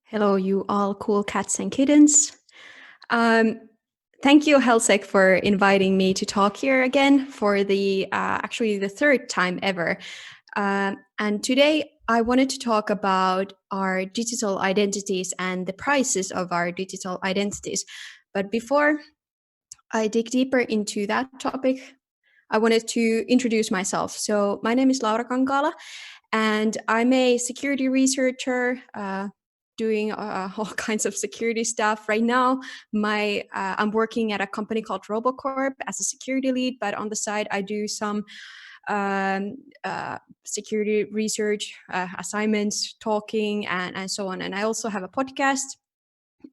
Hello, you all cool cats and kittens. Um, Thank you, HelSec, for inviting me to talk here again for the actually the third time ever. And today I wanted to talk about our digital identities and the prices of our digital identities. But before I dig deeper into that topic, I wanted to introduce myself. So my name is Laura Kankaala, and I'm a security researcher doing all kinds of security stuff. Right now, I'm working at a company called Robocorp as a security lead, but on the side, I do some um, security research assignments, talking, and so on. And I also have a podcast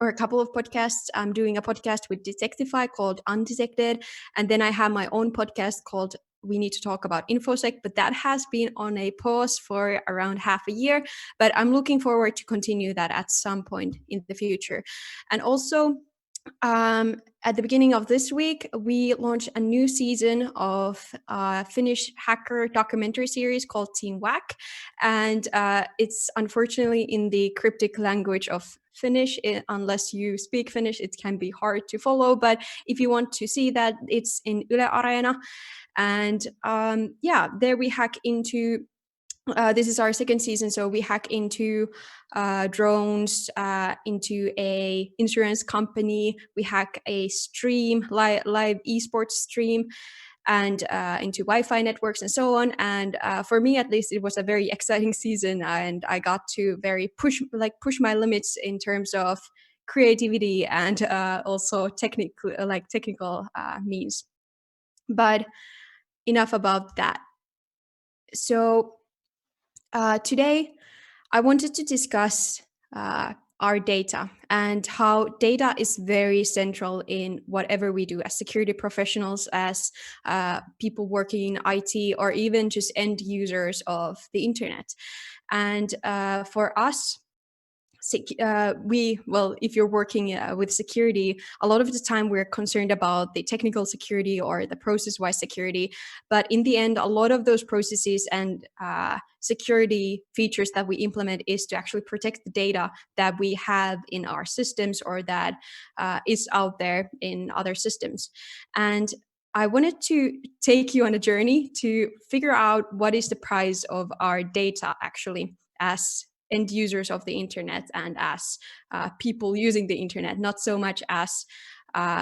or a couple of podcasts. I'm doing a podcast with Detectify called Undetected. And then I have my own podcast called We Need to Talk About Infosec, but that has been on a pause for around half a year. But I'm looking forward to continue that at some point in the future. And also, at the beginning of this week, we launched a new season of a Finnish hacker documentary series called Team Whack. And it's unfortunately in the cryptic language of Finnish. Unless you speak Finnish, it can be hard to follow. But if you want to see that, it's in Yle Areena. And there we hack into this is our second season, so we hack into drones, into a insurance company. We hack a stream, live esports stream, and into Wi-Fi networks and so on. And for me, at least, it was a very exciting season, and I got to very push my limits in terms of creativity and also technical means. But enough about that. So today, I wanted to discuss our data and how data is very central in whatever we do as security professionals, as people working in IT, or even just end users of the internet. And for us, if you're working with security, a lot of the time we're concerned about the technical security or the process-wise security. But in the end, a lot of those processes and security features that we implement is to actually protect the data that we have in our systems or that is out there in other systems. And I wanted to take you on a journey to figure out what is the price of our data actually, as end users of the internet and as people using the internet, not so much as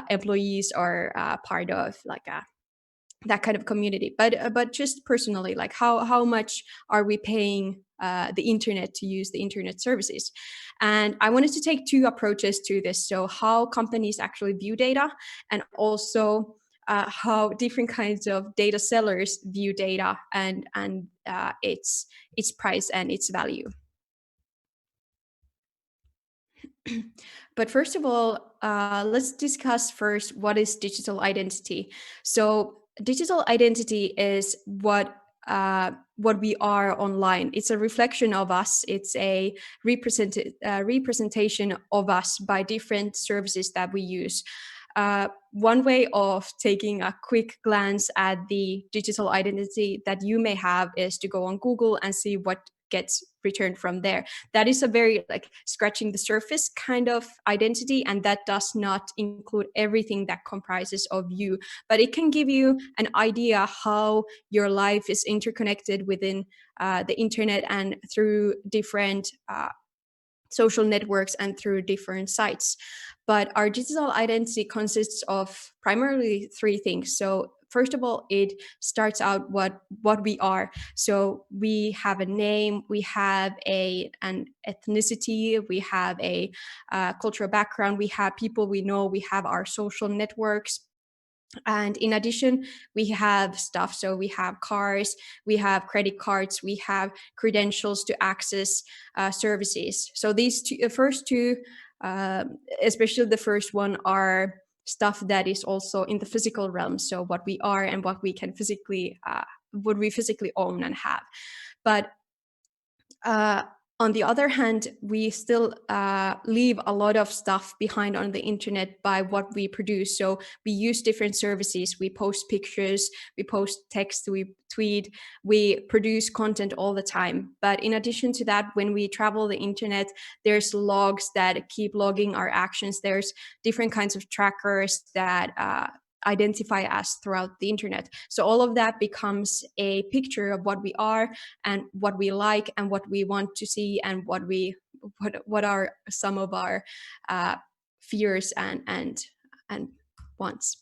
employees or part of that kind of community, but just personally, like how much are we paying the internet to use the internet services? And I wanted to take two approaches to this. So how companies actually view data, and also how different kinds of data sellers view data and its price and its value. But first of all, let's discuss first what is digital identity. So digital identity is what we are online. It's a reflection of us. It's a representation of us by different services that we use. One way of taking a quick glance at the digital identity that you may have is to go on Google and see what gets returned from there. That is a very scratching the surface kind of identity, and that does not include everything that comprises of you, but it can give you an idea how your life is interconnected within the internet and through different social networks and through different sites. But our digital identity consists of primarily three things. So first of all, it starts out what we are. So we have a name, we have an ethnicity, we have a cultural background, we have people we know, we have our social networks. And in addition, we have stuff. So we have cars, we have credit cards, we have credentials to access services. So these first two, especially the first one, are stuff that is also in the physical realm. So what we are and what we can physically, what we physically own and have. But On the other hand, we still leave a lot of stuff behind on the internet by what we produce. So we use different services. We post pictures, we post text, we tweet, we produce content all the time. But in addition to that, when we travel the internet, there's logs that keep logging our actions. There's different kinds of trackers that identify us throughout the internet. So all of that becomes a picture of what we are and what we like and what we want to see and what are some of our fears and wants.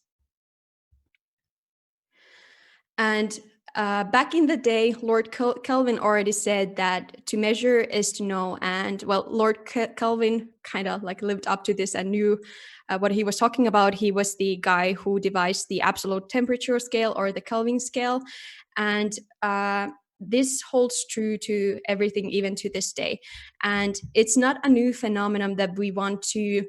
And back in the day, Lord Kelvin already said that to measure is to know. And well, Lord Kelvin kind of like lived up to this and knew what he was talking about. He was the guy who devised the absolute temperature scale or the Kelvin scale. And this holds true to everything, even to this day. And it's not a new phenomenon that we want to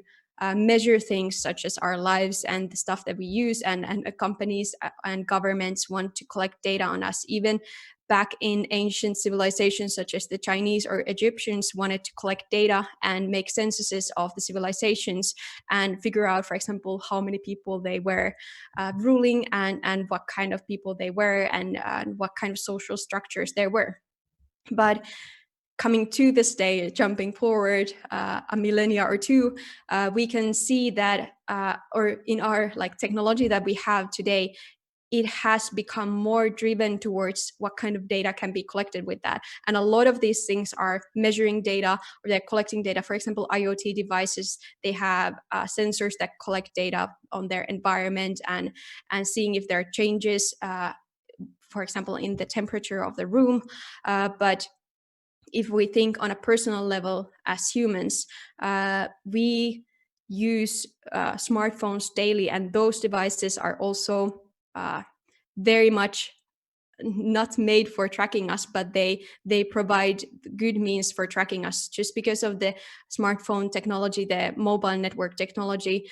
measure things such as our lives and the stuff that we use, and companies and governments want to collect data on us. Even back in ancient civilizations such as the Chinese or Egyptians wanted to collect data and make censuses of the civilizations and figure out, for example, how many people they were ruling and what kind of people they were and what kind of social structures there were. But coming to this day, jumping forward a millennia or two, we can see that, or in our like technology that we have today, it has become more driven towards what kind of data can be collected with that. And a lot of these things are measuring data or they're collecting data. For example, IoT devices, they have sensors that collect data on their environment and seeing if there are changes, for example, in the temperature of the room. But if we think on a personal level as humans, we use smartphones daily, and those devices are also very much not made for tracking us, but they provide good means for tracking us. Just because of the smartphone technology, the mobile network technology,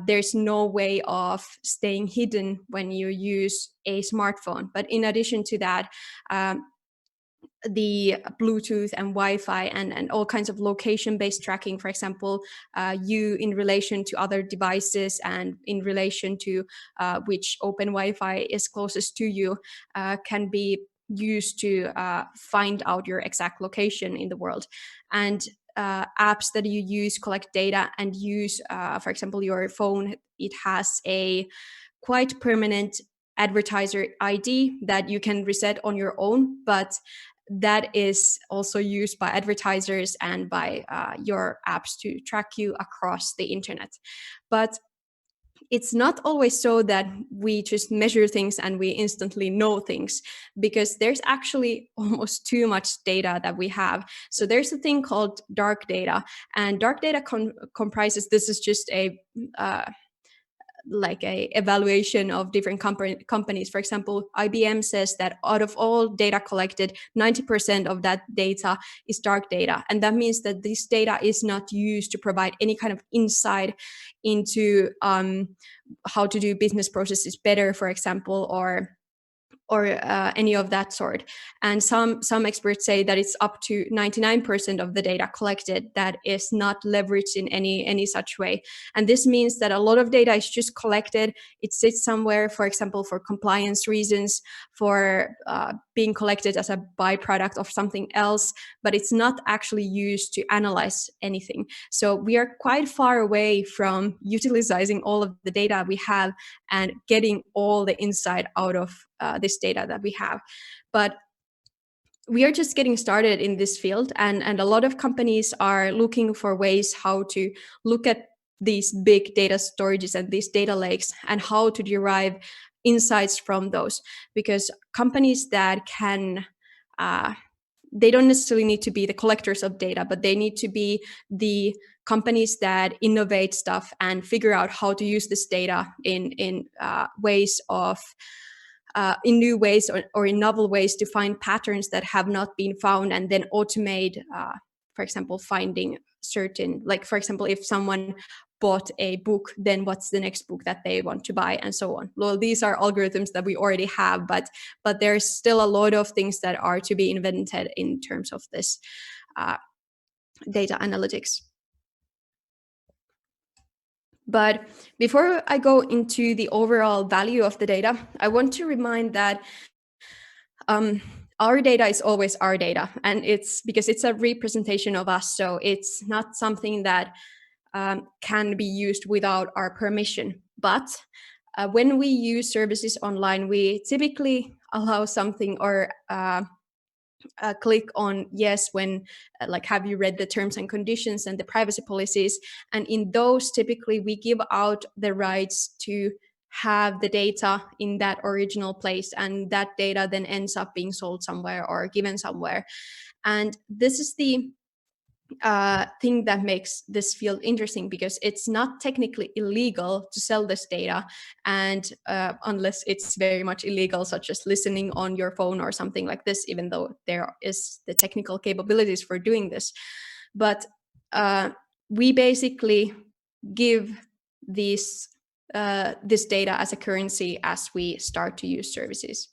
there's no way of staying hidden when you use a smartphone. But in addition to that, the Bluetooth and Wi-Fi and all kinds of location-based tracking, for example, you in relation to other devices and in relation to which open Wi-Fi is closest to you, can be used to find out your exact location in the world. And apps that you use collect data and use, for example, your phone, it has a quite permanent advertiser ID that you can reset on your own, but that is also used by advertisers and by your apps to track you across the internet. But it's not always so that we just measure things and we instantly know things, because there's actually almost too much data that we have. So there's a thing called dark data, and dark data comprises, this is just a like a evaluation of different companies. For example, IBM says that out of all data collected, 90% of that data is dark data. And that means that this data is not used to provide any kind of insight into how to do business processes better, for example, or any of that sort. And some experts say that it's up to 99% of the data collected that is not leveraged in any such way. And this means that a lot of data is just collected. It sits somewhere, for example, for compliance reasons, for being collected as a byproduct of something else, but it's not actually used to analyze anything. So we are quite far away from utilizing all of the data we have and getting all the insight out of this data that we have. But we are just getting started in this field, and a lot of companies are looking for ways how to look at these big data storages and these data lakes and how to derive insights from those. Because companies that can they don't necessarily need to be the collectors of data, but they need to be the companies that innovate stuff and figure out how to use this data in ways of in new ways or in novel ways to find patterns that have not been found, and then automate, for example, finding certain, like, for example, if someone bought a book, then what's the next book that they want to buy, and so on. Well, these are algorithms that we already have, but there's still a lot of things that are to be invented in terms of this data analytics. But before I go into the overall value of the data, I want to remind that our data is always our data, and it's because it's a representation of us. So it's not something that can be used without our permission. But when we use services online, we typically allow something or click on yes when like have you read the terms and conditions and the privacy policies, and in those typically we give out the rights to have the data in that original place, and that data then ends up being sold somewhere or given somewhere. And this is the thing that makes this field interesting, because it's not technically illegal to sell this data, and unless it's very much illegal, such as listening on your phone or something like this, even though there is the technical capabilities for doing this. But we basically give these this data as a currency as we start to use services.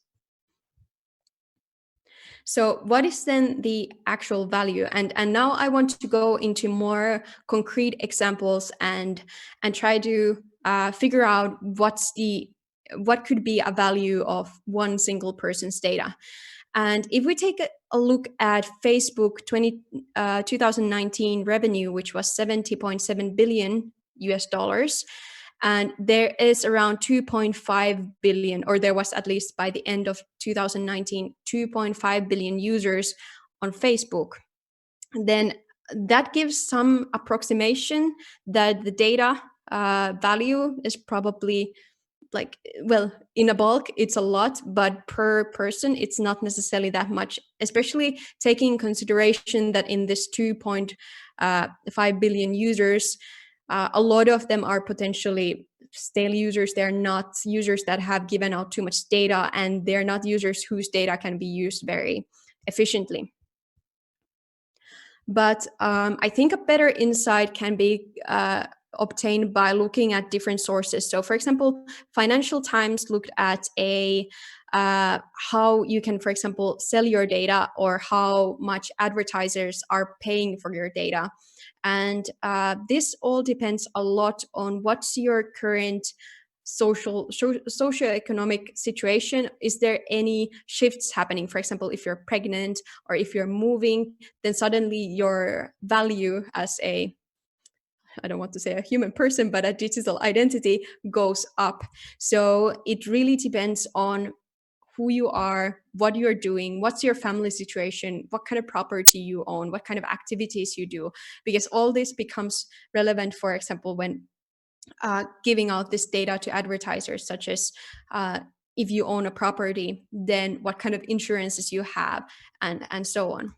So what is then the actual value? And now I want to go into more concrete examples and try to figure out what could be a value of one single person's data. And if we take a look at Facebook 2019 revenue, which was 70.7 billion US dollars, and there is around 2.5 billion, or there was at least by the end of 2019, 2.5 billion users on Facebook. Then that gives some approximation that the data value is probably like, well, in a bulk it's a lot, but per person it's not necessarily that much, especially taking consideration that in this 2.5 billion users, a lot of them are potentially stale users. They're not users that have given out too much data, and they're not users whose data can be used very efficiently. But I think a better insight can be obtained by looking at different sources. So, for example, Financial Times looked at how you can, for example, sell your data, or how much advertisers are paying for your data. And this all depends a lot on what's your current socioeconomic situation. Is there any shifts happening? For example, if you're pregnant or if you're moving, then suddenly your value as a, I don't want to say a human person, but a digital identity goes up. So it really depends on who you are, what you're doing, what's your family situation, what kind of property you own, what kind of activities you do, because all this becomes relevant, for example, when giving out this data to advertisers, such as if you own a property, then what kind of insurances you have, and so on.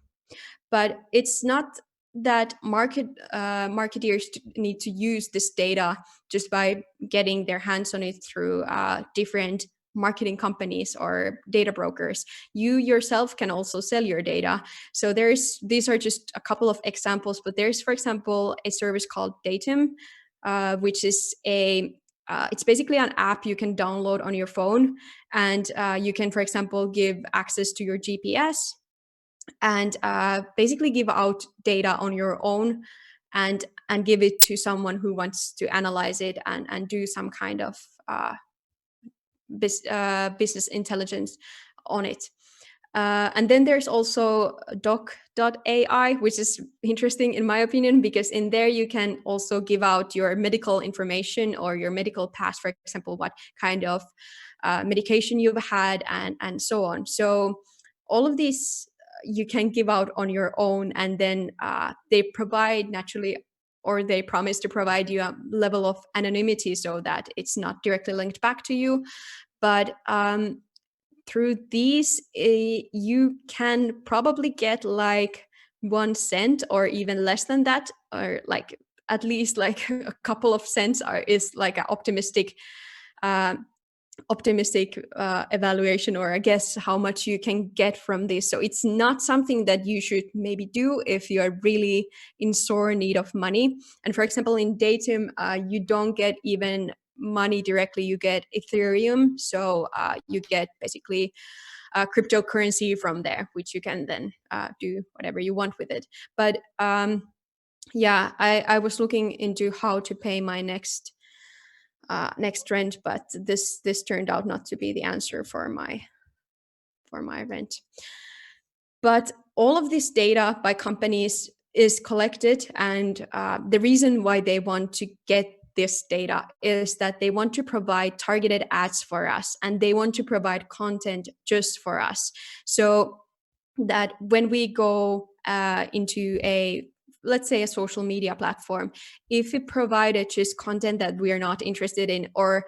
But it's not that marketeers need to use this data just by getting their hands on it through different marketing companies or data brokers. You yourself can also sell your data. So these are just a couple of examples, but there's, for example, a service called Datum, which is it's basically an app you can download on your phone, and you can, for example, give access to your GPS, and basically give out data on your own, and give it to someone who wants to analyze it and do some kind of business intelligence on it. And then there's also doc.ai, which is interesting in my opinion, because in there you can also give out your medical information or your medical past, for example, what kind of medication you've had, and so on. So all of these you can give out on your own, and then they provide naturally, or they promise to provide you a level of anonymity so that it's not directly linked back to you. But through these, you can probably get like 1 cent or even less than that, or like at least like a couple of cents is like an uh, optimistic evaluation, or I guess how much you can get from this. So it's not something that you should maybe do if you are really in sore need of money. And for example, in Datum, you don't get even money directly, you get Ethereum. So you get basically cryptocurrency from there, which you can then do whatever you want with it. But yeah, I was looking into how to pay my next rent, but this turned out not to be the answer for my rent. But all of this data by companies is collected, and the reason why they want to get this data is that they want to provide targeted ads for us, and they want to provide content just for us. So that when we go into a, let's say, a social media platform, if it provided just content that we are not interested in, or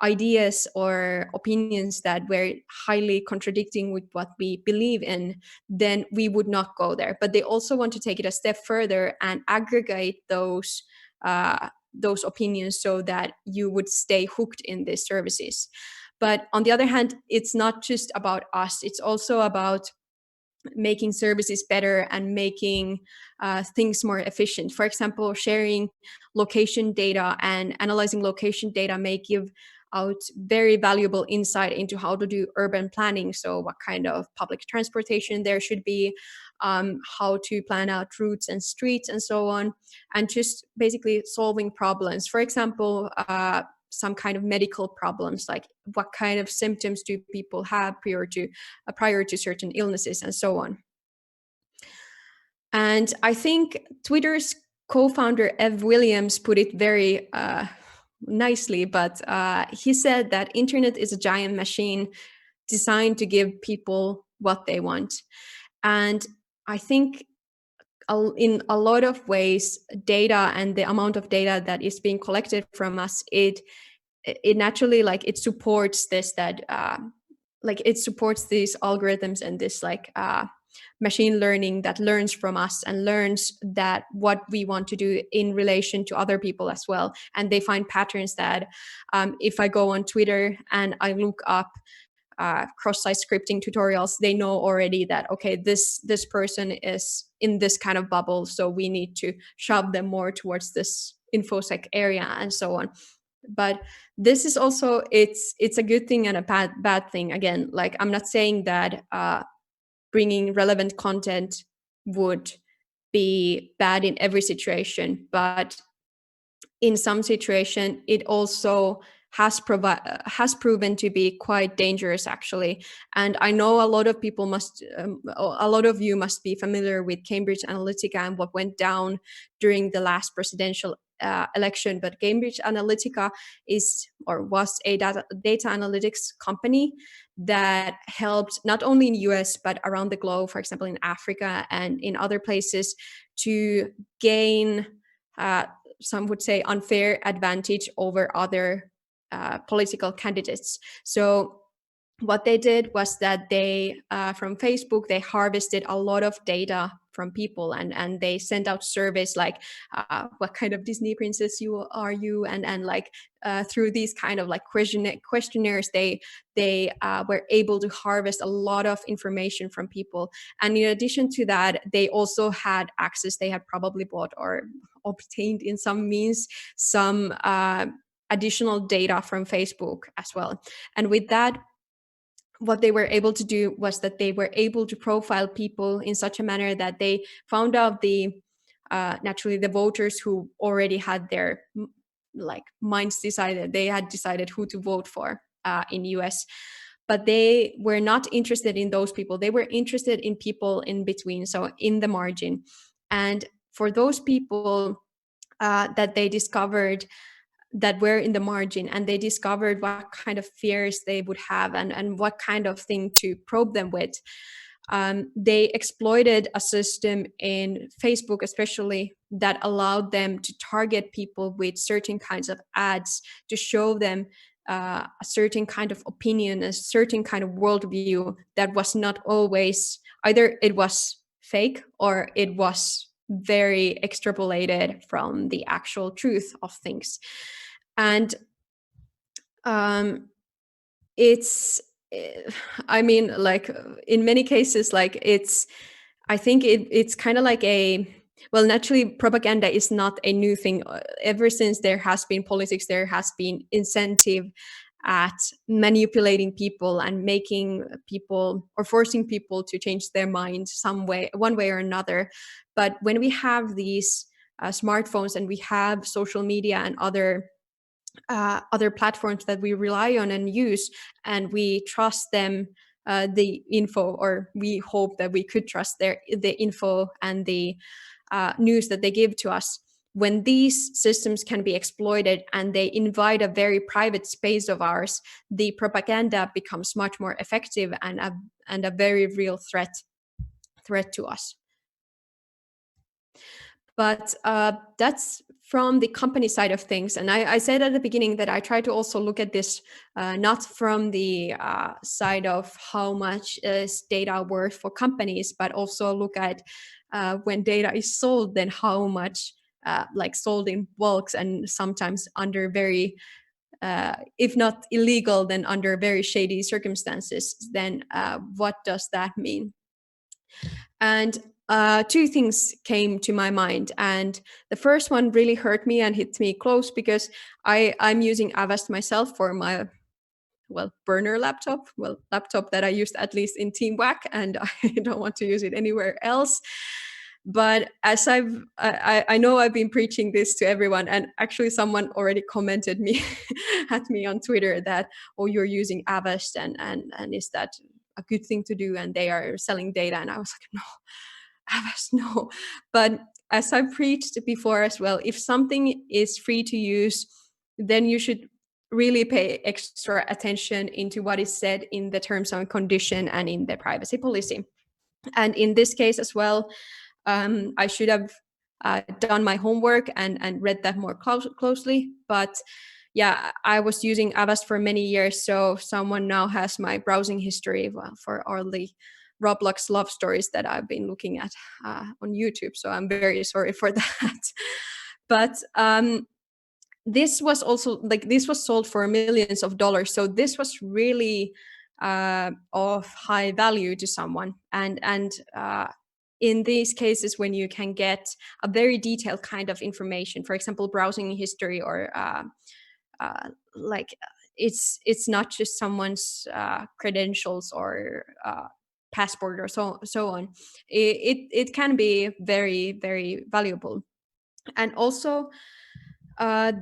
ideas or opinions that were highly contradicting with what we believe in, then we would not go there. But they also want to take it a step further and aggregate those opinions so that you would stay hooked in these services. But on the other hand, it's not just about us, it's also about making services better and making things more efficient. For example, sharing location data and analyzing location data may give out very valuable insight into how to do urban planning. So, what kind of public transportation there should be, how to plan out routes and streets, and so on, and just basically solving problems. For example, some kind of medical problems, like what kind of symptoms do people have prior to certain illnesses, and so on. And I think Twitter's co-founder Ev Williams put it very nicely, but he said that internet is a giant machine designed to give people what they want. And I think in a lot of ways, data and the amount of data that is being collected from us, it naturally, like, it supports this, that like it supports these algorithms and this, like, machine learning that learns from us and learns that what we want to do in relation to other people as well. And they find patterns that, if I go on Twitter and I look up cross-site scripting tutorials, they know already that, okay, this person is in this kind of bubble, so we need to shove them more towards this infosec area, and so on. But this is also, it's a good thing and a bad thing. Again, like, I'm not saying that bringing relevant content would be bad in every situation, but in some situation it also has proven to be quite dangerous, actually. And I know a lot of people a lot of you must be familiar with Cambridge Analytica and what went down during the last presidential election. But Cambridge Analytica is, or was, a data analytics company that helped not only in the US but around the globe, for example in Africa and in other places, to gain some would say unfair advantage over other political candidates. So what they did was that they, from Facebook, they harvested a lot of data from people, and they sent out surveys like, what kind of Disney princess are you, and like, through these kind of like questionnaires, they were able to harvest a lot of information from people. And in addition to that, they also had access, they had probably bought or obtained in some means some additional data from Facebook as well. And with that, what they were able to do was that they were able to profile people in such a manner that they found out the naturally the voters who already had their like minds decided, they had decided who to vote for in US. But they were not interested in those people, they were interested in people in between, so in the margin. And for those people that they discovered that were in the margin, and they discovered what kind of fears they would have, and what kind of thing to probe them with, they exploited a system in Facebook especially that allowed them to target people with certain kinds of ads to show them a certain kind of opinion, a certain kind of worldview that was not always, either it was fake or it was very extrapolated from the actual truth of things. And it's I mean, like, in many cases, like, I think it's kind of like a, well, naturally propaganda is not a new thing. Ever since there has been politics, there has been incentive at manipulating people and making people, or forcing people to change their mind some way, one way or another. But when we have these smartphones, and we have social media and other platforms that we rely on and use, and we trust them the info, or we hope that we could trust the info and the news that they give to us. When these systems can be exploited and they invite a very private space of ours, the propaganda becomes much more effective and a very real threat to us. But that's from the company side of things. And I said at the beginning that I try to also look at this not from the side of how much is data worth for companies, but also look at when data is sold, then how much like sold in bulks, and sometimes under very if not illegal, then under very shady circumstances. Then what does that mean? And two things came to my mind. And the first one really hurt me and hit me close, because I'm using Avast myself for my burner laptop, laptop that I used at least in TeamWhack, and I don't want to use it anywhere else. But as I know I've been preaching this to everyone, and actually someone already commented me at me on Twitter that, oh, you're using Avast, and is that a good thing to do? And they are selling data. And I was like, no, Avast, no. But as I've preached before as well, if something is free to use, then you should really pay extra attention into what is said in the terms and condition and in the privacy policy. And in this case as well, I should have done my homework and read that more closely. But yeah, I was using Avast for many years, so someone now has my browsing history for all the Roblox love stories that I've been looking at on YouTube. So I'm very sorry for that. But this was also this was sold for millions of dollars, so this was really of high value to someone. And in these cases, when you can get a very detailed kind of information, for example, browsing history, or like it's not just someone's credentials or passport or so on, it can be very, very valuable. And also uh,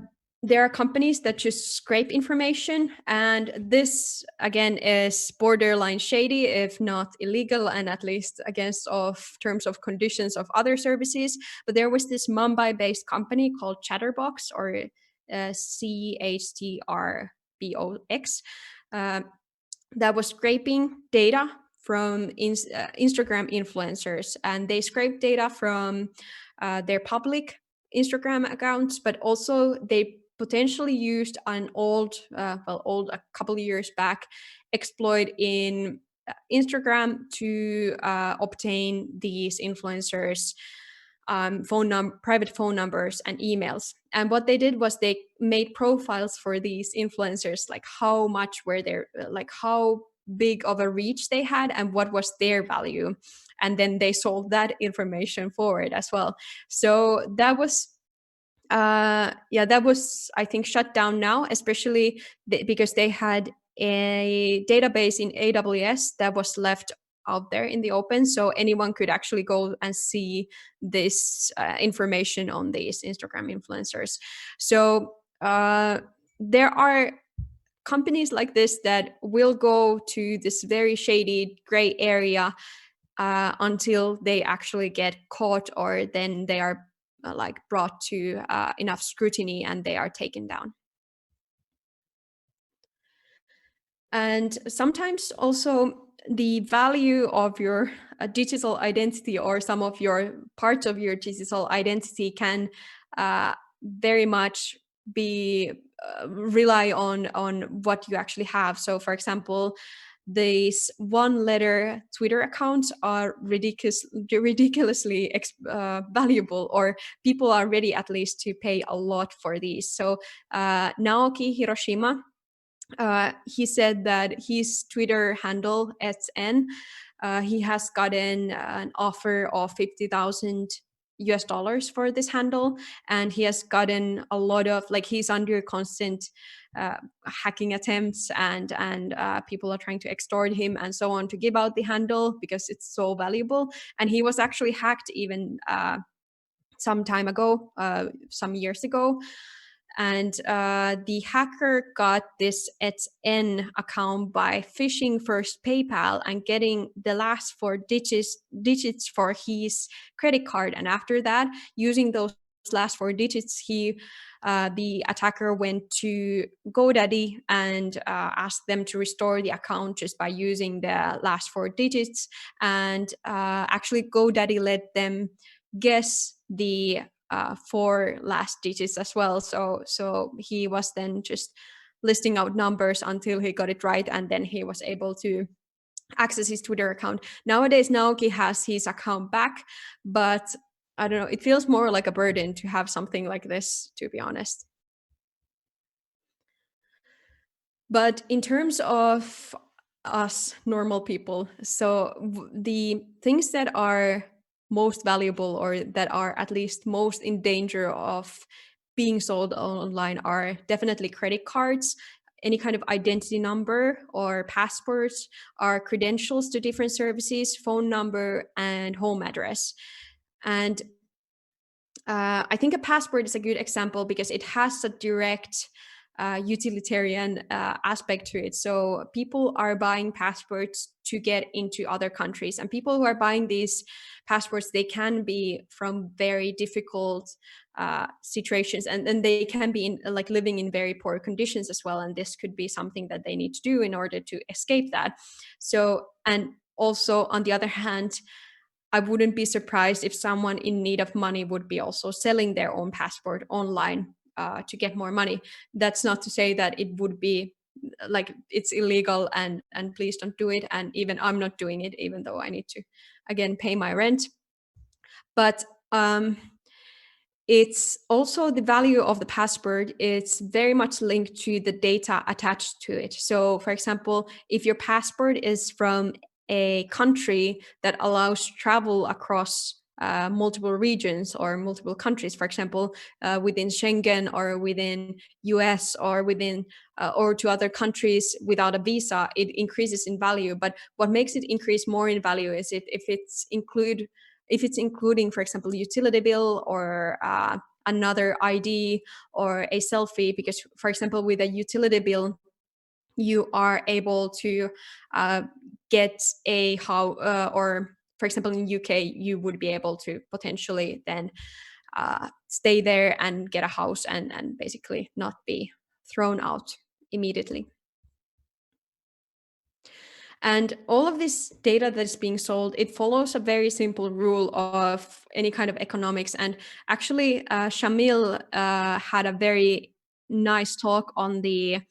there are companies that just scrape information, and this again is borderline shady, if not illegal, and at least against of terms of conditions of other services. But there was this Mumbai based company called Chatterbox, or CHTRBOX, that was scraping data from Instagram influencers, and they scraped data from their public Instagram accounts, but also they potentially used an old a couple of years back exploit in Instagram to obtain these influencers private phone numbers and emails. And what they did was they made profiles for these influencers, like how much were their, like how big of a reach they had and what was their value. And then they sold that information forward as well. So that was that was, I think, shut down now, especially because they had a database in AWS that was left out there in the open, so anyone could actually go and see this information on these Instagram influencers. So there are companies like this that will go to this very shady gray area until they actually get caught, or then they are like brought to enough scrutiny and they are taken down. And sometimes also the value of your digital identity, or some of your parts of your digital identity, can very much be rely on what you actually have. So for example, these one letter Twitter accounts are ridiculously valuable, or people are ready at least to pay a lot for these. So Naoki Hiroshima, he said that his Twitter handle SN, he has gotten an offer of 50,000 US dollars for this handle, and he has gotten a lot of, like, he's under constant hacking attempts, and people are trying to extort him and so on to give out the handle because it's so valuable. And he was actually hacked even some time ago, some years ago. And the hacker got this @n account by phishing first PayPal and getting the last four digits for his credit card. And after that, using those last four digits, the attacker went to GoDaddy and asked them to restore the account just by using the last four digits. And actually, GoDaddy let them guess the four last digits as well. So he was then just listing out numbers until he got it right, and then he was able to access his Twitter account. Nowadays, Naoki has his account back, but I don't know, it feels more like a burden to have something like this, to be honest. But in terms of us normal people, so the things that are most valuable or that are at least most in danger of being sold online are definitely credit cards, any kind of identity number or passports, our credentials to different services, phone number, and home address. And I think a passport is a good example because it has a direct utilitarian aspect to it. So people are buying passports to get into other countries, and people who are buying these passports, they can be from very difficult situations, and they can be in, like, living in very poor conditions as well. And this could be something that they need to do in order to escape that. So, and also on the other hand, I wouldn't be surprised if someone in need of money would be also selling their own passport online to get more money. That's not to say that it would be like it's illegal and please don't do it. And even I'm not doing it, even though I need to again pay my rent. But it's also the value of the passport. It's very much linked to the data attached to it. So, for example, if your passport is from a country that allows travel across multiple regions or multiple countries, for example, within Schengen or within US or within or to other countries without a visa, it increases in value. But what makes it increase more in value is if it's including, for example, utility bill or another ID or a selfie. Because, for example, with a utility bill, you are able to get a or for example, in UK, you would be able to potentially then stay there and get a house and basically not be thrown out immediately. And all of this data that's being sold, it follows a very simple rule of any kind of economics. And actually, Shamil had a very nice talk on the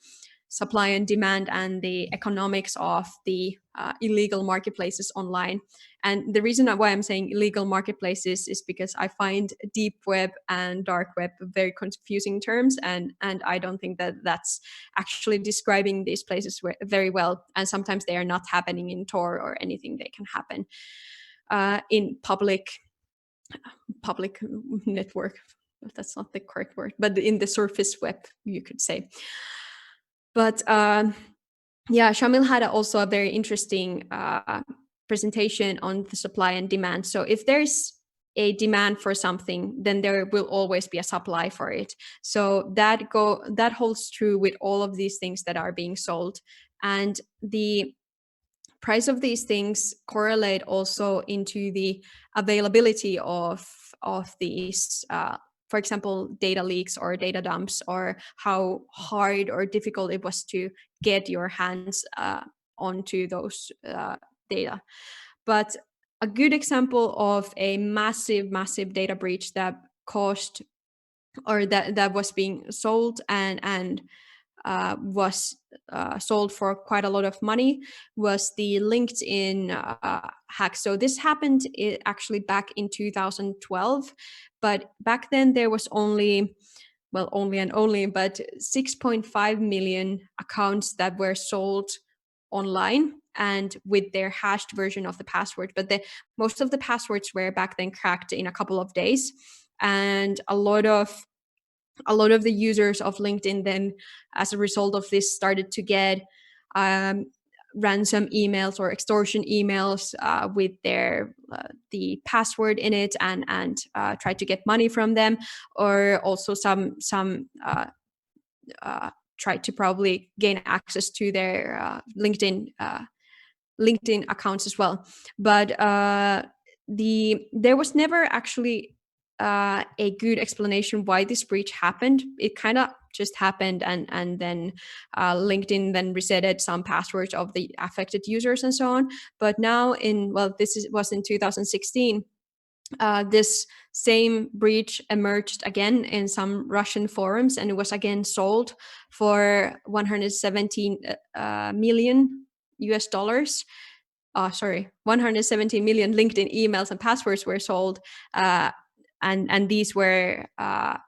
supply and demand and the economics of the illegal marketplaces online. And the reason why I'm saying illegal marketplaces is because I find deep web and dark web very confusing terms, and I don't think that that's actually describing these places very well. And sometimes they are not happening in Tor or anything. They can happen in public network. That's not the correct word, but in the surface web, you could say. But yeah, Shamil had also a very interesting presentation on the supply and demand. So if there's a demand for something, then there will always be a supply for it. So that holds true with all of these things that are being sold. And the price of these things correlate also into the availability of these for example, data leaks or data dumps, or how hard or difficult it was to get your hands onto those data. But a good example of a massive data breach that caused, or that was being sold and was sold for quite a lot of money, was the LinkedIn hack. So this happened actually back in 2012, but back then there was only, but 6.5 million accounts that were sold online and with their hashed version of the password. But most of the passwords were back then cracked in a couple of days, and a lot of the users of LinkedIn then, as a result of this, started to get ransom emails or extortion emails with their the password in it, and try to get money from them, or also some try to probably gain access to their LinkedIn accounts as well. But there was never actually a good explanation why this breach happened. It kind of just happened, and then LinkedIn then resetted some passwords of the affected users and so on. But now was in 2016. This same breach emerged again in some Russian forums, and it was again sold for 117 million US dollars. 117 million LinkedIn emails and passwords were sold, and these were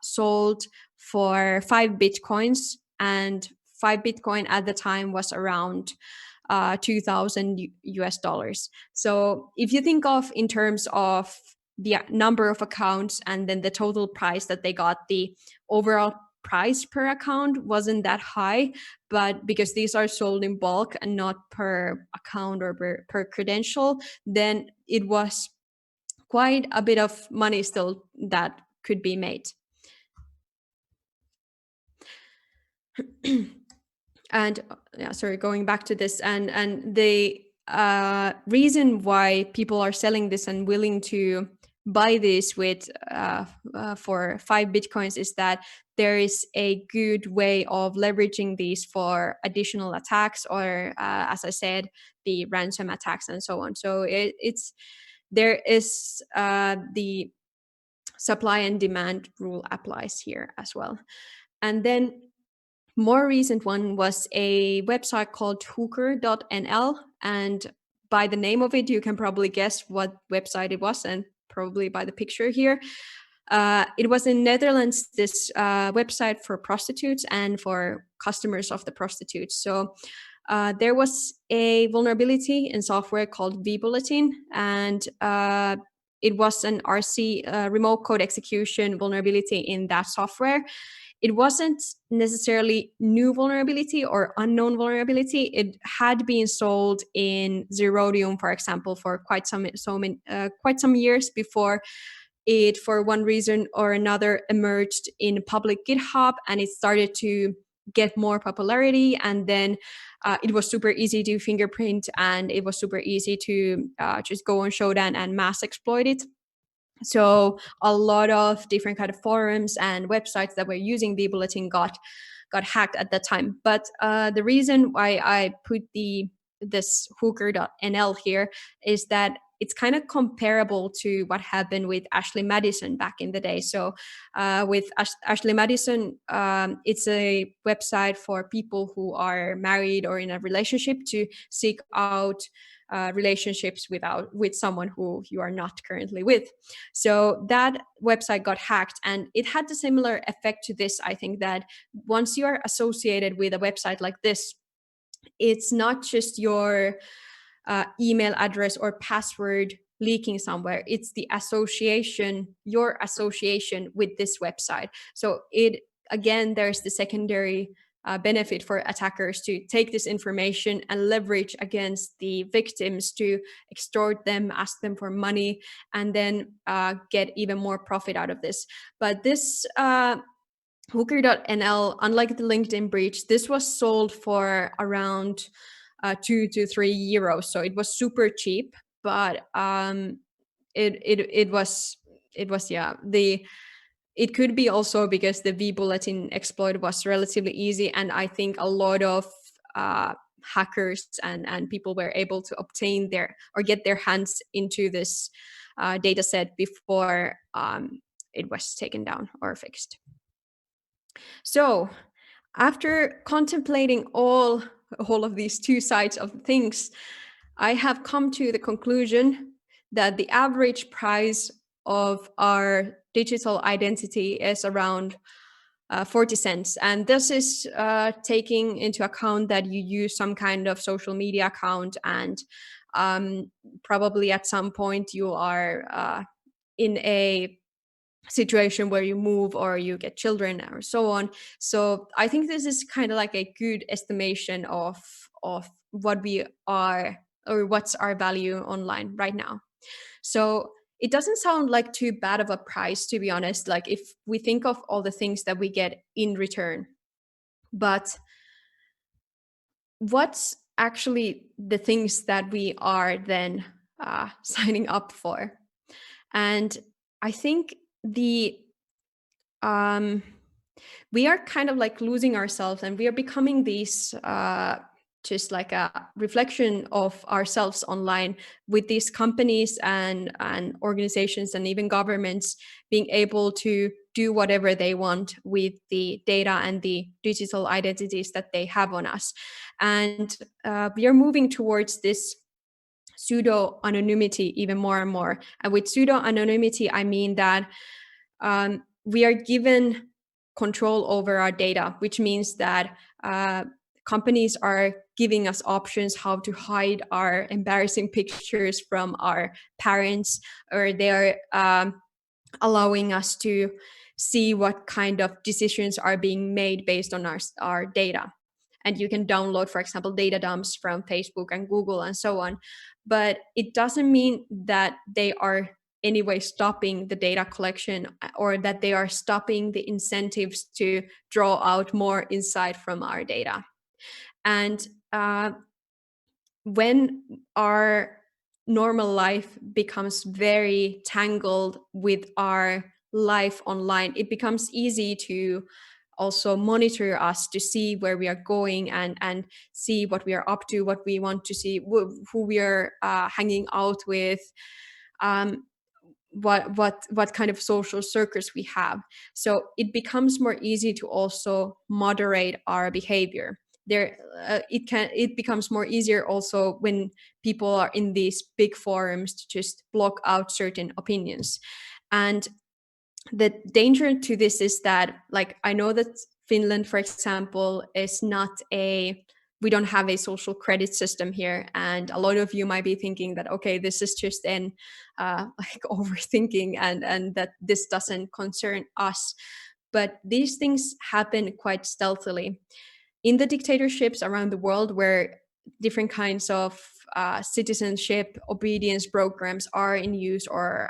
sold for 5 bitcoins, and 5 bitcoin at the time was around 2,000 US dollars. So if you think of in terms of the number of accounts and then the total price that they got, the overall price per account wasn't that high, but because these are sold in bulk and not per account or per credential, then it was quite a bit of money still that could be made. And going back to this, and the reason why people are selling this and willing to buy this with for 5 bitcoins is that there is a good way of leveraging these for additional attacks, or as I said, the ransom attacks and so on. So there is the supply and demand rule applies here as well. And then more recent one was a website called HookerNL, and by the name of it, you can probably guess what website it was, and probably by the picture here. It was in Netherlands, this website for prostitutes and for customers of the prostitutes. So there was a vulnerability in software called vBulletin, and it was an RC remote code execution vulnerability in that software. It wasn't necessarily new vulnerability or unknown vulnerability. It had been sold in Zerodium, for example, for quite some years before it, for one reason or another, emerged in public GitHub, and it started to get more popularity. And then it was super easy to fingerprint, and it was super easy to just go on Shodan and mass exploit it. So a lot of different kind of forums and websites that were using vBulletin got hacked at that time. But the reason why I put this hooker.nl here is that it's kind of comparable to what happened with Ashley Madison back in the day. So with Ashley Madison, it's a website for people who are married or in a relationship to seek out relationships with someone who you are not currently with. So that website got hacked, and it had a similar effect to this. I think that once you are associated with a website like this, it's not just your email address or password leaking somewhere. It's the your association with this website. So there's the secondary benefit for attackers to take this information and leverage against the victims to extort them, ask them for money, and then get even more profit out of this. But this Hooker.nl, unlike the LinkedIn breach, this was sold for around 2 to 3 euros. So it was super cheap, but it was it could be also because the vBulletin exploit was relatively easy, and I think a lot of hackers and people were able to obtain get their hands into this data set before it was taken down or fixed. So after contemplating all of these two sides of things, I have come to the conclusion that the average price of our digital identity is around 40 cents. And this is taking into account that you use some kind of social media account, and probably at some point you are in a situation where you move or you get children or so on. So I think this is kind of like a good estimation of what we are or what's our value online right now. So it doesn't sound like too bad of a price, to be honest, like if we think of all the things that we get in return. But what's actually the things that we are then signing up for? And I think the um, we are kind of like losing ourselves, and we are becoming these just like a reflection of ourselves online, with these companies and organizations and even governments being able to do whatever they want with the data and the digital identities that they have on us. And we are moving towards this pseudo anonymity even more and more. And with pseudo anonymity, I mean that we are given control over our data, which means that companies are giving us options how to hide our embarrassing pictures from our parents, or they're allowing us to see what kind of decisions are being made based on our data. And you can download, for example, data dumps from Facebook and Google and so on. But it doesn't mean that they are anyway stopping the data collection, or that they are stopping the incentives to draw out more insight from our data. And when our normal life becomes very tangled with our life online, it becomes easy to also monitor us, to see where we are going and see what we are up to, what we want to see, who we are hanging out with, um, what kind of social circles we have. So it becomes more easy to also moderate our behavior. It becomes more easier also when people are in these big forums to just block out certain opinions. And the danger to this is that, like, I know that Finland, for example, is not a we don't have a social credit system here, and a lot of you might be thinking that, okay, this is just an like overthinking, and that this doesn't concern us. But these things happen quite stealthily in the dictatorships around the world, where different kinds of citizenship obedience programs are in use, or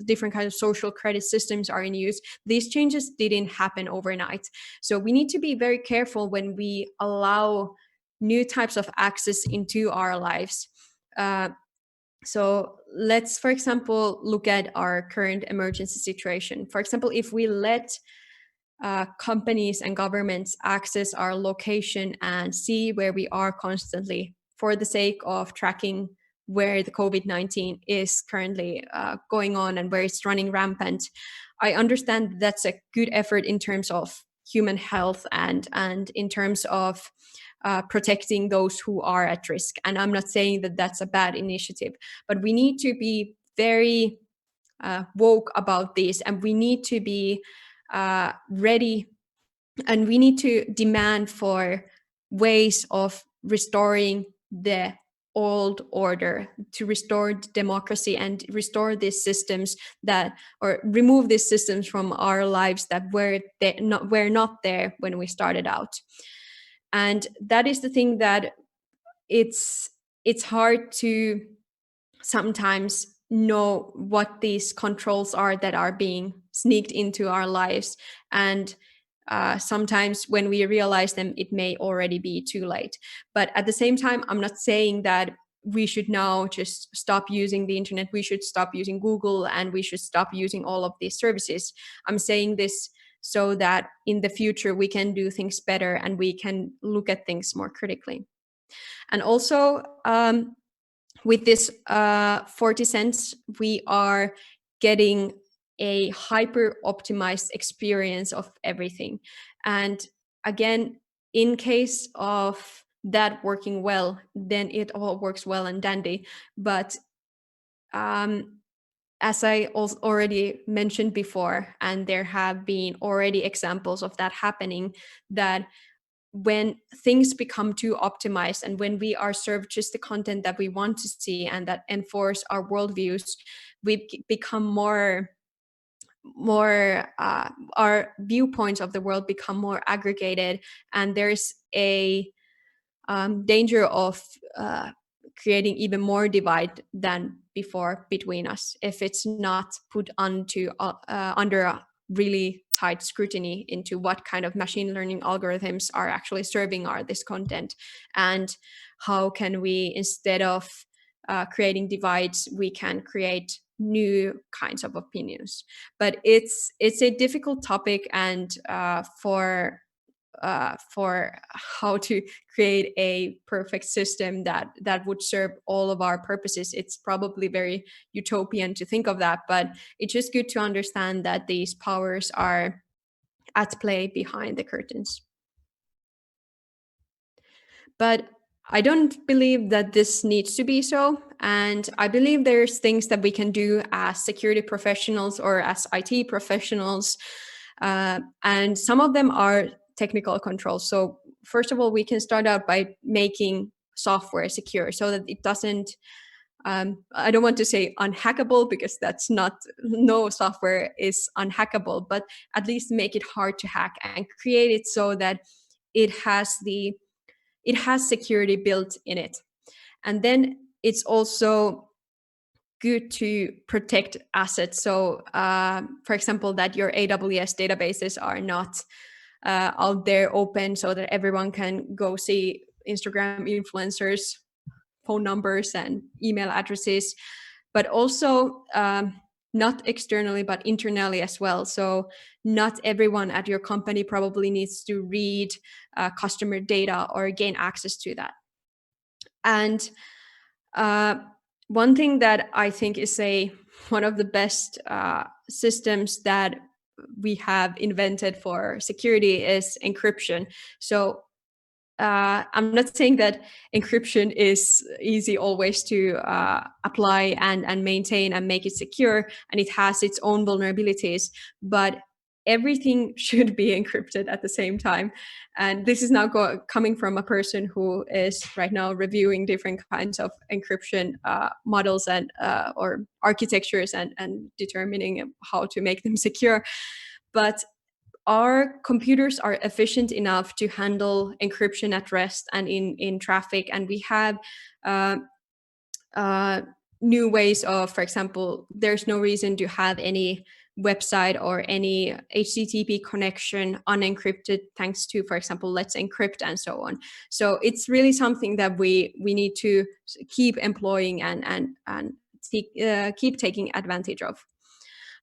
different kinds of social credit systems are in use. These changes didn't happen overnight. So we need to be very careful when we allow new types of access into our lives. So let's, for example, look at our current emergency situation. For example, if we let companies and governments access our location and see where we are constantly for the sake of tracking where the COVID-19 is currently going on and where it's running rampant. I understand that's a good effort in terms of human health and in terms of protecting those who are at risk. And I'm not saying that that's a bad initiative, but we need to be very woke about this, and we need to be ready, and we need to demand for ways of restoring the old order, to restore democracy and restore these systems that, or remove these systems from our lives that were not there when we started out. And that is the thing, that it's hard to sometimes know what these controls are that are being sneaked into our lives. And sometimes when we realize them, it may already be too late. But at the same time, I'm not saying that we should now just stop using the internet, we should stop using Google, and we should stop using all of these services. I'm saying this so that in the future we can do things better and we can look at things more critically. And also, with this 40 cents, we are getting a hyper optimized experience of everything. And again, in case of that working well, then it all works well and dandy. But as I already mentioned before, and there have been already examples of that happening, that when things become too optimized and when we are served just the content that we want to see and that enforce our worldviews, we become more our viewpoints of the world become more aggregated, and there's a danger of creating even more divide than before between us if it's not put under a really tight scrutiny into what kind of machine learning algorithms are actually serving this content, and how can we, instead of creating divides, we can create new kinds of opinions. But it's a difficult topic, and for how to create a perfect system that would serve all of our purposes, it's probably very utopian to think of that, but it's just good to understand that these powers are at play behind the curtains. But I don't believe that this needs to be so. And I believe there's things that we can do as security professionals or as IT professionals. And some of them are technical controls. So first of all, we can start out by making software secure so that it doesn't, I don't want to say unhackable, because that's not, no software is unhackable, but at least make it hard to hack and create it so that it has security built in it. And then it's also good to protect assets. So, for example, that your AWS databases are not out there open so that everyone can go see Instagram influencers' phone numbers and email addresses, but also not externally, but internally as well. So not everyone at your company probably needs to read customer data or gain access to that. And one thing that I think is one of the best systems that we have invented for security is encryption. So I'm not saying that encryption is easy always to apply and maintain and make it secure, and it has its own vulnerabilities, but everything should be encrypted at the same time. And this is now coming from a person who is right now reviewing different kinds of encryption models and or architectures and determining how to make them secure. But our computers are efficient enough to handle encryption at rest and in traffic, and we have uh, new ways of, for example, there's no reason to have any website or any HTTP connection unencrypted thanks to, for example, Let's Encrypt and so on. So it's really something that we need to keep employing and keep taking advantage of.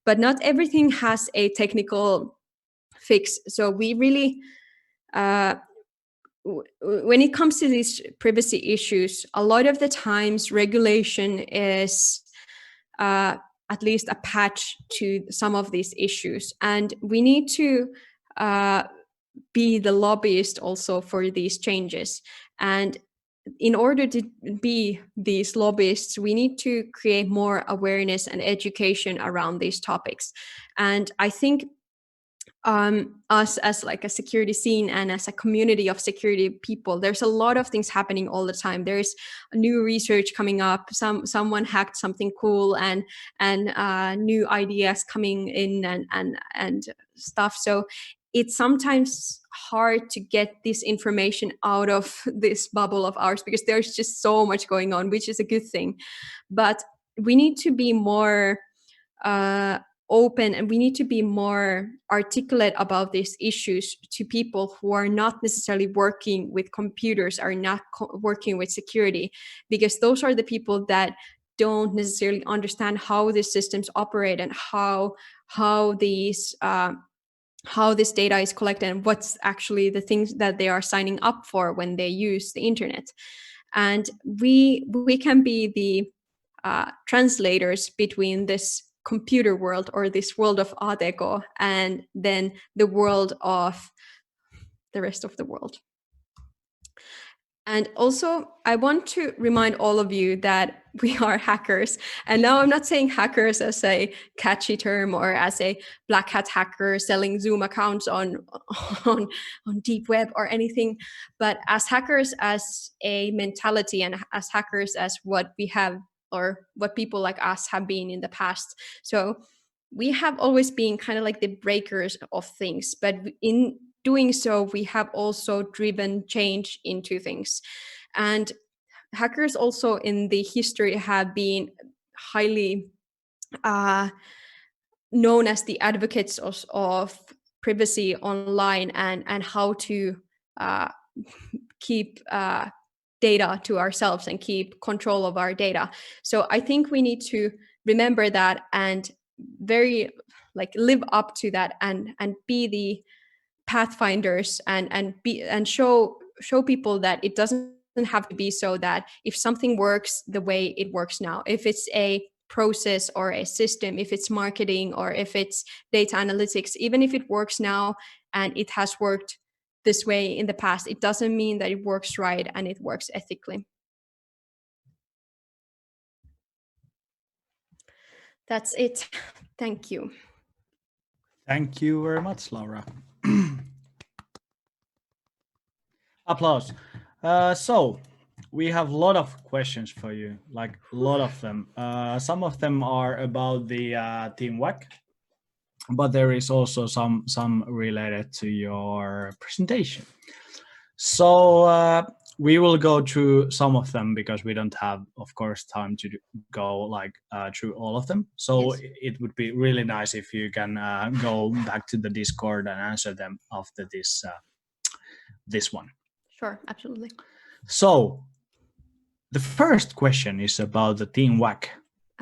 But not everything has a technical fix. So we really, when it comes to these privacy issues, a lot of the times regulation is at least a patch to some of these issues. And we need to be the lobbyist also for these changes. And in order to be these lobbyists, we need to create more awareness and education around these topics. And I think us as like a security scene and as a community of security people, there's a lot of things happening all the time. There's new research coming up, someone hacked something cool, and new ideas coming in and stuff. So it's sometimes hard to get this information out of this bubble of ours because there's just so much going on, which is a good thing. But we need to be more open, and we need to be more articulate about these issues to people who are not necessarily working with computers, are not working with security, because those are the people that don't necessarily understand how these systems operate and how these how this data is collected and what's actually the things that they are signing up for when they use the internet. And we can be the translators between this computer world or this world of Adego and then the world of the rest of the world. And also, I want to remind all of you that we are hackers. And now I'm not saying hackers as a catchy term or as a black hat hacker selling Zoom accounts on deep web or anything, but as hackers as a mentality and as hackers as what we have or what people like us have been in the past. So we have always been kind of like the breakers of things, but in doing so, we have also driven change into things. And hackers also in the history have been highly known as the advocates of privacy online, and how to uh, keep data to ourselves and keep control of our data. So I think we need to remember that and very like live up to that, and be the pathfinders, and show people that it doesn't have to be so that if something works the way it works now, if it's a process or a system, if it's marketing or if it's data analytics, even if it works now and it has worked this way in the past, it doesn't mean that it works right and it works ethically. That's it. Thank you. Thank you very much, Laura. Applause. So we have a lot of questions for you, like a lot of them. Some of them are about the team WAC, but there is also some related to your presentation. So we will go through some of them because we don't have, of course, time to go like through all of them. So Yes. it would be really nice if you can go back to the Discord and answer them after this one. Sure, absolutely. So the first question is about the Team WAC.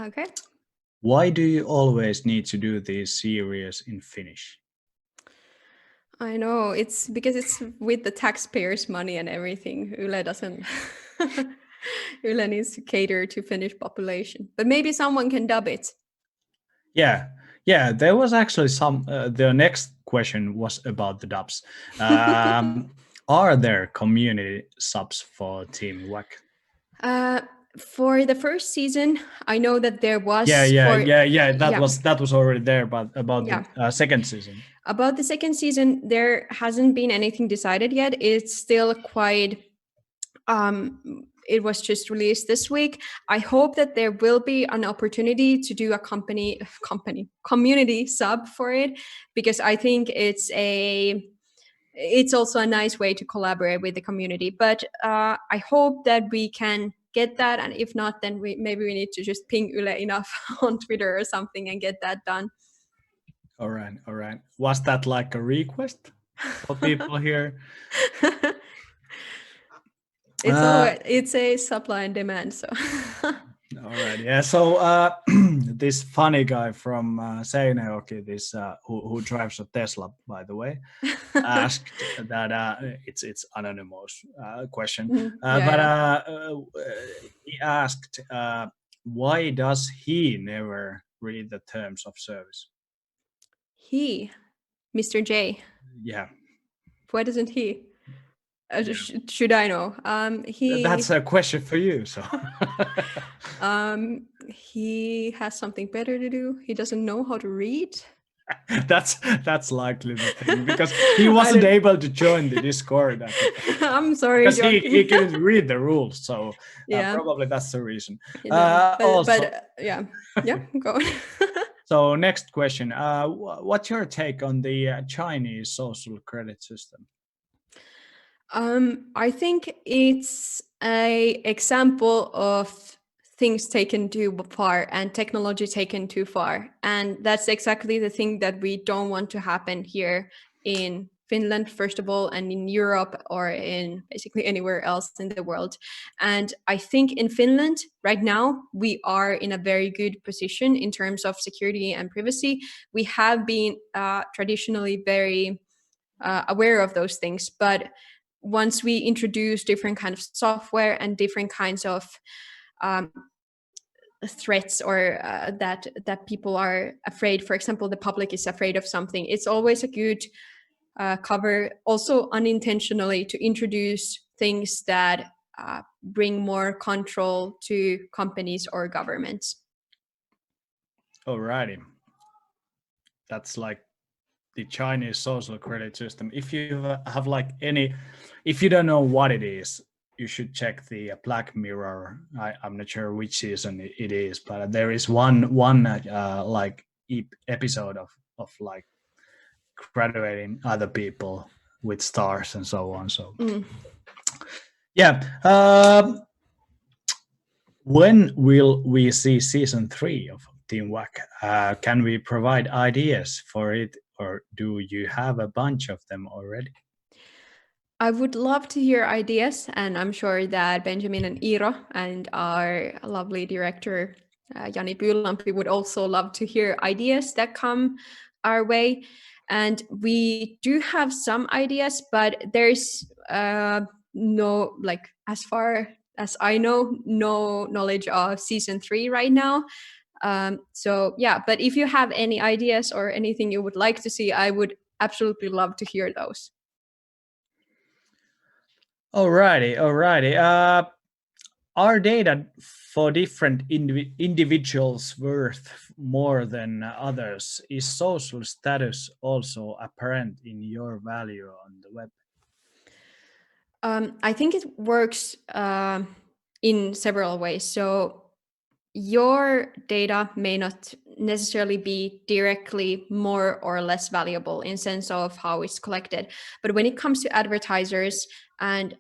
Okay. Why do you always need to do these series in Finnish? I know, it's because it's with the taxpayers' money and everything. Yle doesn't. Yle needs to cater to Finnish population, but maybe someone can dub it. Yeah. There was actually some. The next question was about the dubs. Are there community subs for Team WAC? For the first season, I know that there Yeah, was yeah, for yeah, yeah. That yeah, was already there, but about yeah. the second season. About the second season, there hasn't been anything decided yet. It's still quite it was just released this week. I hope that there will be an opportunity to do a community sub for it, because I think it's also a nice way to collaborate with the community. But I hope that we can get that, and if not, then maybe we need to just ping Yle enough on Twitter or something and get that done. All right. Was that like a request for people here? It's a supply and demand, so. All right, yeah. So this funny guy from Seinäjoki, this who drives a Tesla, by the way, asked that it's anonymous question, Yeah, but yeah. he asked why does he never read the terms of service? He, Mr. J. Yeah, Why doesn't he? yeah. Should I know? That's a question for you. So He has something better to do. He doesn't know how to read. that's likely the thing because he I wasn't don't. able to join the Discord at the time. I'm sorry, Because he joking. couldn't read the rules, so Yeah, probably that's the reason. you know, but Also, yeah, yeah. Go on. so next question: what's your take on the Chinese social credit system? I think it's a example of things taken too far and technology taken too far, and that's exactly the thing that we don't want to happen here in Finland, first of all, and in Europe, or in basically anywhere else in the world. And I think in Finland right now we are in a very good position in terms of security and privacy. We have been traditionally very aware of those things, but once we introduce different kind of software and different kinds of um, threats, or that people are afraid, for example, the public is afraid of something, it's always a good cover, also unintentionally, to introduce things that bring more control to companies or governments. Alrighty, that's like the Chinese social credit system. If you have like any, if you don't know what it is, you should check the Black Mirror. I'm not sure which season it is, but there is one like episode of like graduating other people with stars and so on. So yeah. When will we see season 3 of Team Wack? Can we provide ideas for it, or do you have a bunch of them already? I would love to hear ideas, and I'm sure that Benjamin and Iro and our lovely director, Jani Pylampi, would also love to hear ideas that come our way. And we do have some ideas, but there's no, like, as far as I know, no knowledge of season 3 right now. So yeah, but if you have any ideas or anything you would like to see, I would absolutely love to hear those. Alrighty. Are data for different individuals worth more than others? Is social status also apparent in your value on the web? I think it works in several ways. So your data may not necessarily be directly more or less valuable in sense of how it's collected, but when it comes to advertisers, and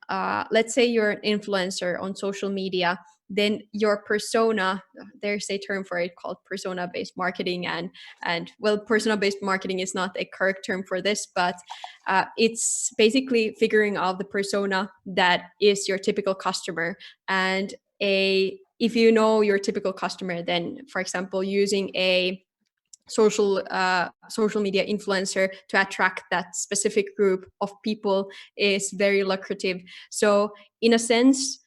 let's say you're an influencer on social media, then your persona, there's a term for it called persona based marketing, and well, persona based marketing is not a correct term for this, but it's basically figuring out the persona that is your typical customer. And if you know your typical customer, then for example using a social media influencer to attract that specific group of people is very lucrative. So in a sense,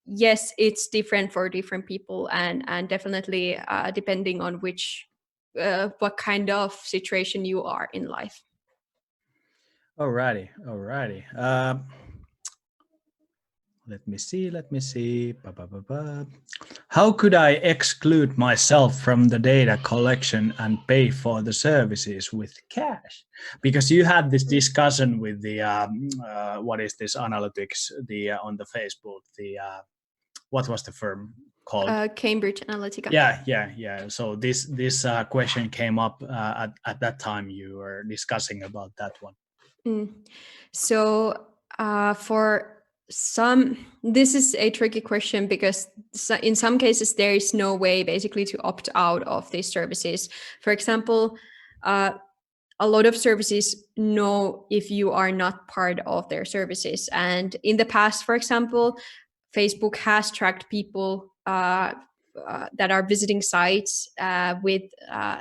yes, it's different for different people, and definitely depending on which what kind of situation you are in life. Alrighty. Let me see. Ba. How could I exclude myself from the data collection and pay for the services with cash? Because you had this discussion with the what is this analytics, the on the Facebook, the what was the firm called? Cambridge Analytica. Yeah. So this question came up at that time you were discussing about that one. So for some, this is a tricky question because in some cases there is no way basically to opt out of these services. For example, a lot of services know if you are not part of their services. And in the past, for example, Facebook has tracked people that are visiting sites with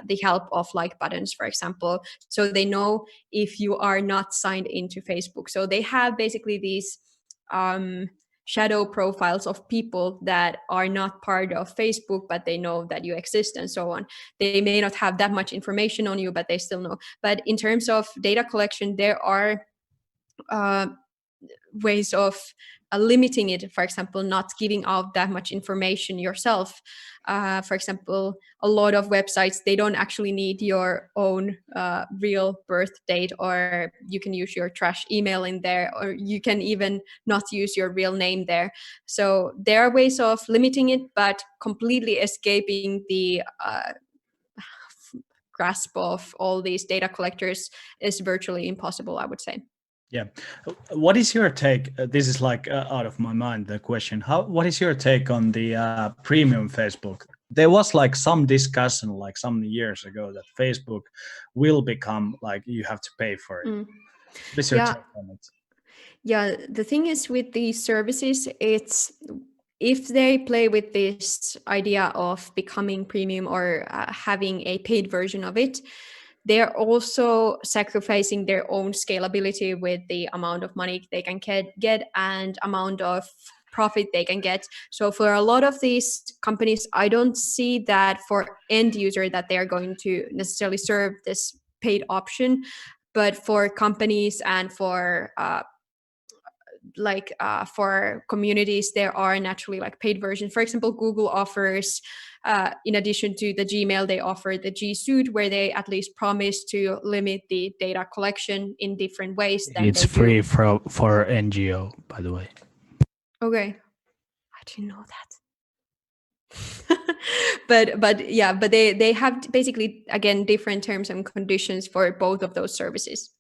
the help of like buttons, for example. So they know if you are not signed into Facebook. So they have basically these shadow profiles of people that are not part of Facebook, but they know that you exist and so on. They may not have that much information on you, but they still know. But in terms of data collection, there are ways of limiting it. For example, not giving out that much information yourself. For example, a lot of websites, they don't actually need your own real birth date, or you can use your trash email in there, or you can even not use your real name there. So there are ways of limiting it, but completely escaping the grasp of all these data collectors is virtually impossible, I would say. Yeah. What is your take? This is like out of my mind, the question. What is your take on the premium Facebook? There was like some discussion like some years ago that Facebook will become like you have to pay for it. What's your take on it? Yeah, the thing is with these services, it's if they play with this idea of becoming premium or having a paid version of it, they're also sacrificing their own scalability with the amount of money they can get and amount of profit they can get. So for a lot of these companies, I don't see that for end user that they are going to necessarily serve this paid option, but for companies and for for communities, there are naturally like paid versions. For example, Google offers in addition to the Gmail, they offer the G Suite, where they at least promise to limit the data collection in different ways than It's they free do. for NGO, by the way. Okay, I didn't know that. but yeah, but they have basically, again, different terms and conditions for both of those services.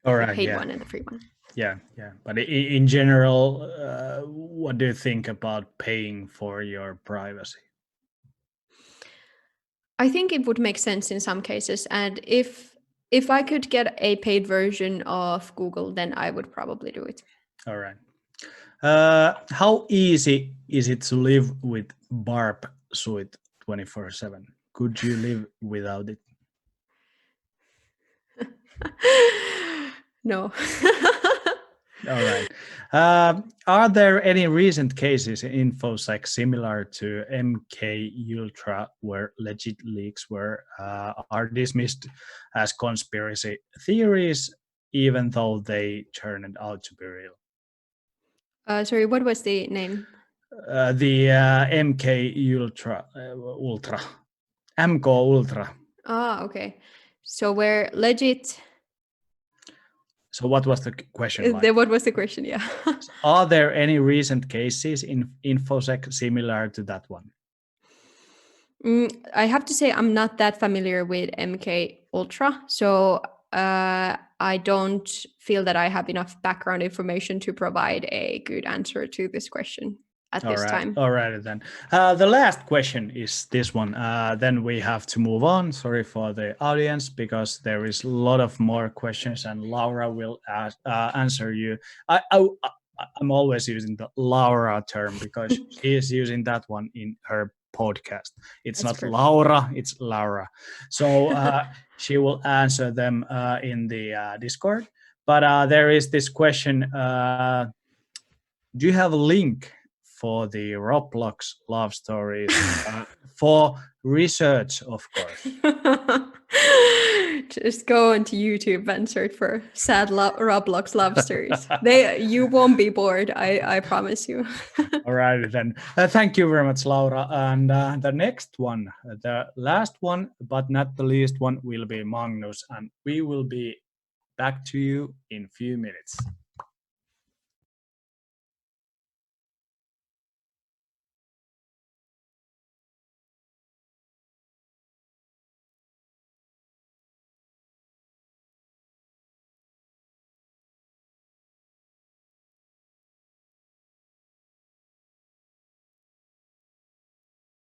All The right. paid Yeah. one and the free one. Yeah. Yeah. But in general, what do you think about paying for your privacy? I think it would make sense in some cases, and if I could get a paid version of Google, then I would probably do it. All right. How easy is it to live with Barb Suite 24/7? Could you live without it? No. All right. Are there any recent cases in InfoSec similar to MK Ultra where legit leaks are dismissed as conspiracy theories, even though they turned out to be real? Sorry, what was the name? The MK Ultra, MK Ultra. Okay. So we're legit. So what was the question like? What was the question? Yeah. Are there any recent cases in InfoSec similar to that one? I have to say I'm not that familiar with MK Ultra, so I don't feel that I have enough background information to provide a good answer to this question at this time. All right then. The last question is this one. Then we have to move on. Sorry for the audience because there is a lot of more questions, and Laura will answer you. I'm always using the Laura term because she is using that one in her podcast. It's That's not perfect. Laura, it's Laura. So she will answer them in the Discord. But there is this question. Do you have a link for the Roblox love stories for research, of course? Just go onto YouTube and search for sad Roblox love stories. You won't be bored, I promise you. All right then. Thank you very much, Laura. And the next one, the last one, but not the least one, will be Magnus, and we will be back to you in a few minutes.